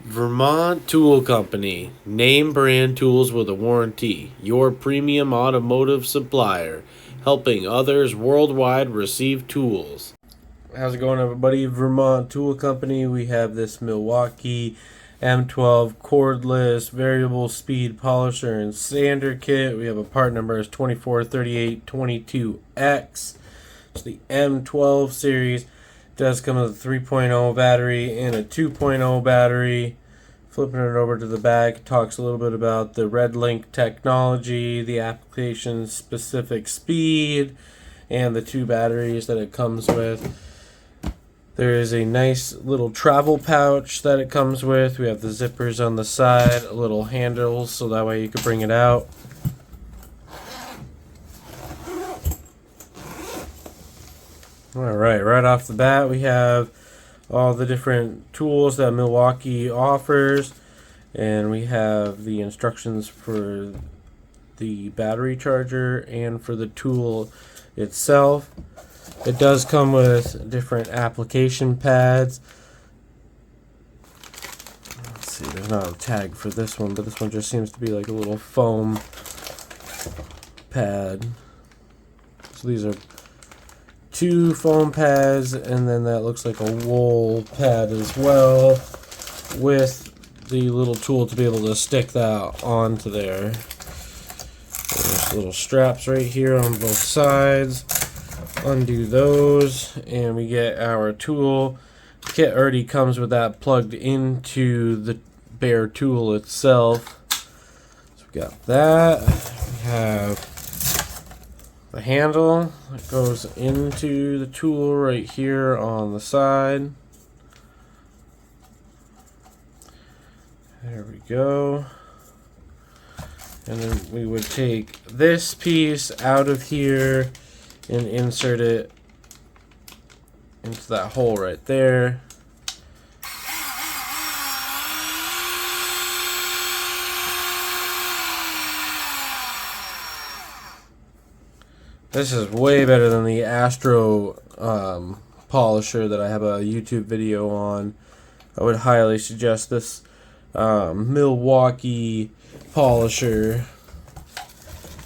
Vermont Tool Company, name brand tools with a warranty, your premium automotive supplier, helping others worldwide receive tools. How's it going, everybody? Vermont Tool Company. We have this Milwaukee M12 cordless variable speed polisher and sander kit. We have a part number is 243822X. It's the M12 series. Does come with a 3.0 battery and a 2.0 battery. Flipping it over to the back, talks a little bit about the red link technology, the application specific speed, and the two batteries that it comes with. There is a nice little travel pouch that it comes with. We have the zippers on the side, a little handle so that way you can bring it out. Alright, right off the bat we have all the different tools that Milwaukee offers, and we have the instructions for the battery charger and for the tool itself. It does come with different application pads. Let's see, there's not a tag for this one, but this one just seems to be like a little foam pad. So these are two foam pads, and then that looks like a wool pad as well, with the little tool to be able to stick that onto there. There's little straps right here on both sides. Undo those, and we get our tool. The kit already comes with that plugged into the bare tool itself. So we got that. We have the handle that goes into the tool right here on the side. There we go. And then we would take this piece out of here and insert it into that hole right there. This is way better than the Astro polisher that I have a YouTube video on. I would highly suggest this Milwaukee polisher.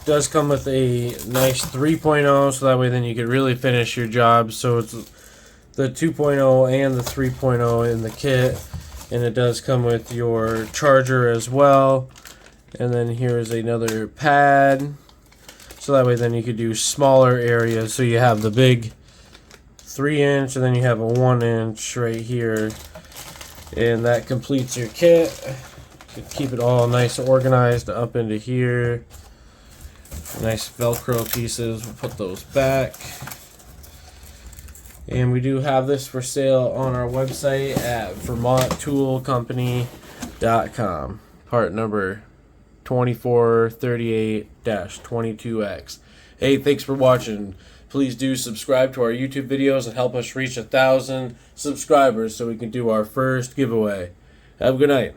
It does come with a nice 3.0, so that way then you can really finish your job. So it's the 2.0 and the 3.0 in the kit, and it does come with your charger as well. And then here's another pad. So that way then you could do smaller areas. So you have the big 3-inch, and then you have a 1-inch right here. And that completes your kit. You can keep it all nice organized up into here. Nice Velcro pieces. We'll put those back. And we do have this for sale on our website at VermontToolCompany.com. Part number 2438-22X. Hey, thanks for watching. Please do subscribe to our YouTube videos and help us reach 1,000 subscribers so we can do our first giveaway. Have a good night.